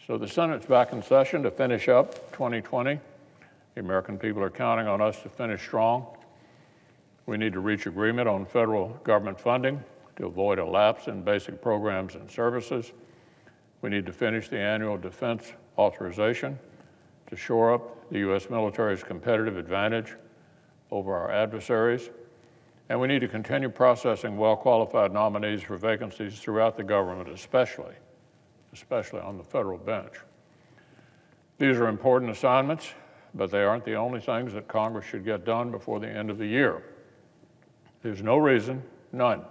So the Senate's back in session to finish up 2020. The American people are counting on us to finish strong. We need to reach agreement on federal government funding to avoid a lapse in basic programs and services. We need to finish the annual defense authorization to shore up the U.S. military's competitive advantage over our adversaries. And we need to continue processing well-qualified nominees for vacancies throughout the government, especially on the federal bench. These are important assignments, but they aren't the only things that Congress should get done before the end of the year. There's no reason, none,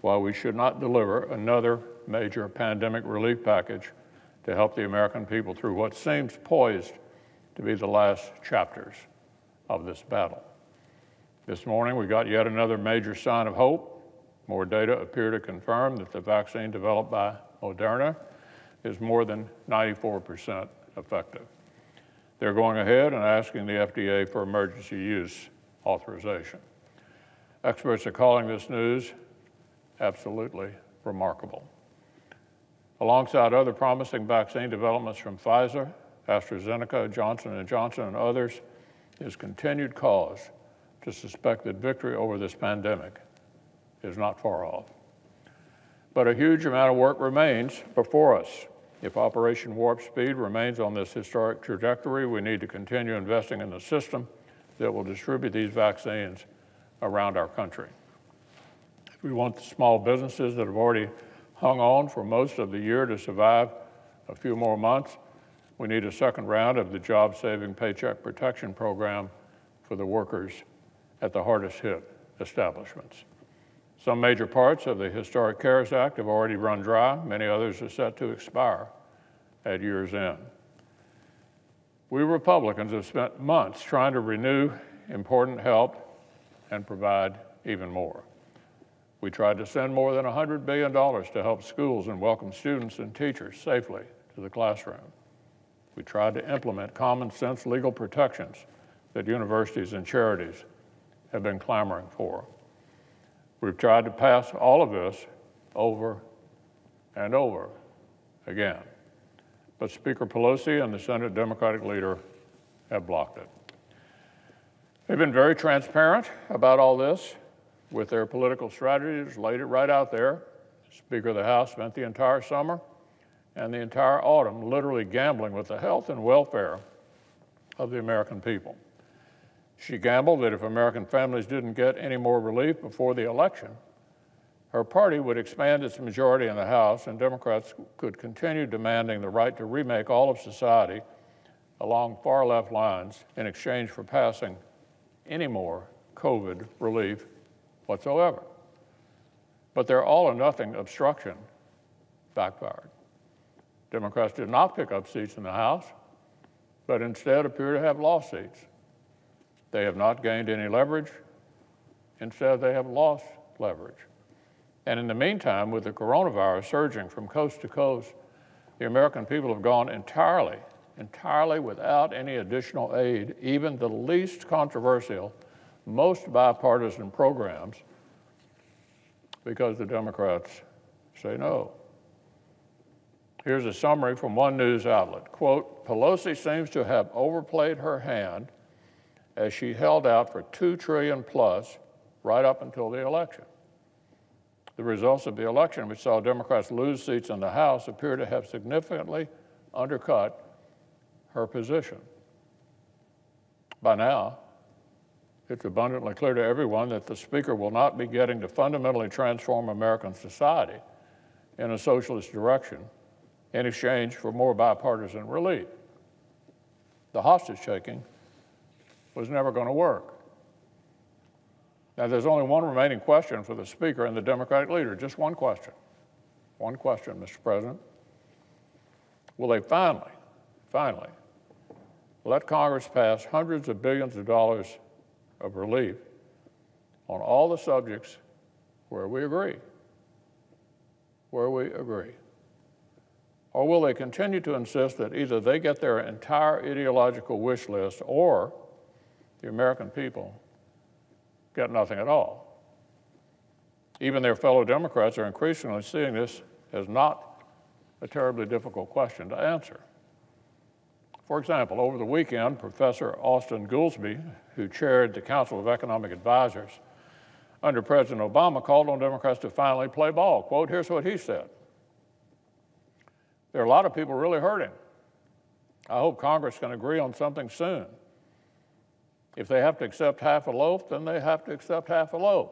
why we should not deliver another major pandemic relief package to help the American people through what seems poised to be the last chapters of this battle. This morning, we got yet another major sign of hope. More data appear to confirm that the vaccine developed by Moderna is more than 94% effective. They're going ahead and asking the FDA for emergency use authorization. Experts are calling this news absolutely remarkable. Alongside other promising vaccine developments from Pfizer, AstraZeneca, Johnson & Johnson, and others, is continued cause to suspect that victory over this pandemic is not far off. But a huge amount of work remains before us. If Operation Warp Speed remains on this historic trajectory, we need to continue investing in the system that will distribute these vaccines around our country. If we want the small businesses that have already hung on for most of the year to survive a few more months, we need a second round of the job-saving Paycheck Protection Program for the workers at the hardest hit establishments. Some major parts of the historic CARES Act have already run dry. Many others are set to expire at year's end. We Republicans have spent months trying to renew important help and provide even more. We tried to send more than $100 billion to help schools and welcome students and teachers safely to the classroom. We tried to implement common sense legal protections that universities and charities have been clamoring for. We've tried to pass all of this over and over again. But Speaker Pelosi and the Senate Democratic leader have blocked it. They've been very transparent about all this with their political strategies, laid it right out there. Speaker of the House spent the entire summer and the entire autumn literally gambling with the health and welfare of the American people. She gambled that if American families didn't get any more relief before the election, her party would expand its majority in the House and Democrats could continue demanding the right to remake all of society along far-left lines in exchange for passing any more COVID relief whatsoever. But their all-or-nothing obstruction backfired. Democrats did not pick up seats in the House, but instead appear to have lost seats. They have not gained any leverage. Instead, they have lost leverage. And in the meantime, with the coronavirus surging from coast to coast, the American people have gone entirely without any additional aid, even the least controversial, most bipartisan programs, because the Democrats say no. Here's a summary from one news outlet. Quote, Pelosi seems to have overplayed her hand as she held out for $2 trillion plus right up until the election. The results of the election, which saw Democrats lose seats in the House, appear to have significantly undercut her position. By now, it's abundantly clear to everyone that the Speaker will not be getting to fundamentally transform American society in a socialist direction in exchange for more bipartisan relief. The hostage-taking was never going to work. Now, there's only one remaining question for the Speaker and the Democratic leader, just one question. One question, Mr. President. Will they finally let Congress pass hundreds of billions of dollars of relief on all the subjects where we agree? Or will they continue to insist that either they get their entire ideological wish list or the American people get nothing at all? Even their fellow Democrats are increasingly seeing this as not a terribly difficult question to answer. For example, over the weekend, Professor Austin Goolsbee, who chaired the Council of Economic Advisors under President Obama, called on Democrats to finally play ball. Quote, here's what he said. There are a lot of people really hurting. I hope Congress can agree on something soon. If they have to accept half a loaf, then they have to accept half a loaf.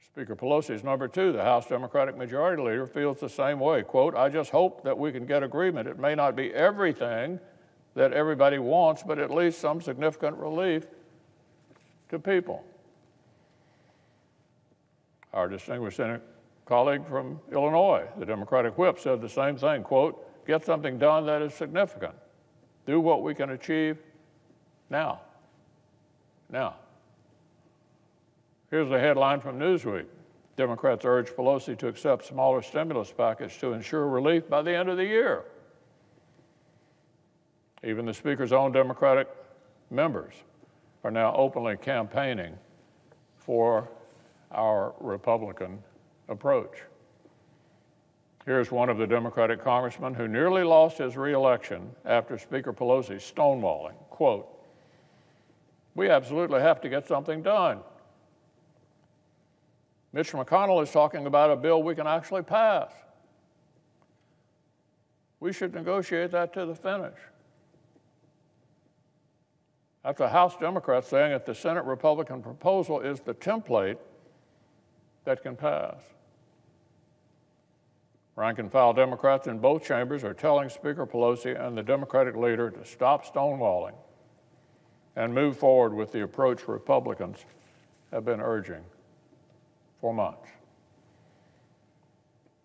Speaker Pelosi's number two, the House Democratic Majority Leader, feels the same way. Quote, I just hope that we can get agreement. It may not be everything that everybody wants, but at least some significant relief to people. Our distinguished Senate colleague from Illinois, the Democratic whip, said the same thing. Quote, get something done that is significant. Do what we can achieve now. Now. Here's the headline from Newsweek. Democrats urge Pelosi to accept smaller stimulus package to ensure relief by the end of the year. Even the Speaker's own Democratic members are now openly campaigning for our Republican approach. Here's one of the Democratic congressmen who nearly lost his reelection after Speaker Pelosi's stonewalling. Quote, we absolutely have to get something done. Mitch McConnell is talking about a bill we can actually pass. We should negotiate that to the finish. That's a House Democrat saying that the Senate Republican proposal is the template that can pass. Rank and file Democrats in both chambers are telling Speaker Pelosi and the Democratic leader to stop stonewalling and move forward with the approach Republicans have been urging for months.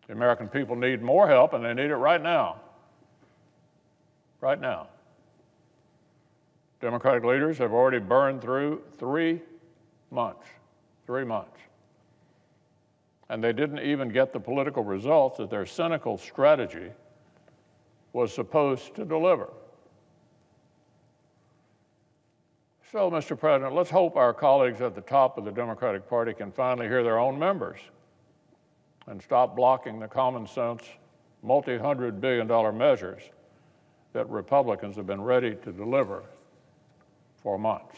The American people need more help, and they need it right now. Right now. Democratic leaders have already burned through 3 months. 3 months. And they didn't even get the political results that their cynical strategy was supposed to deliver. So, Mr. President, let's hope our colleagues at the top of the Democratic Party can finally hear their own members and stop blocking the common sense, multi-hundred billion dollar measures that Republicans have been ready to deliver for months.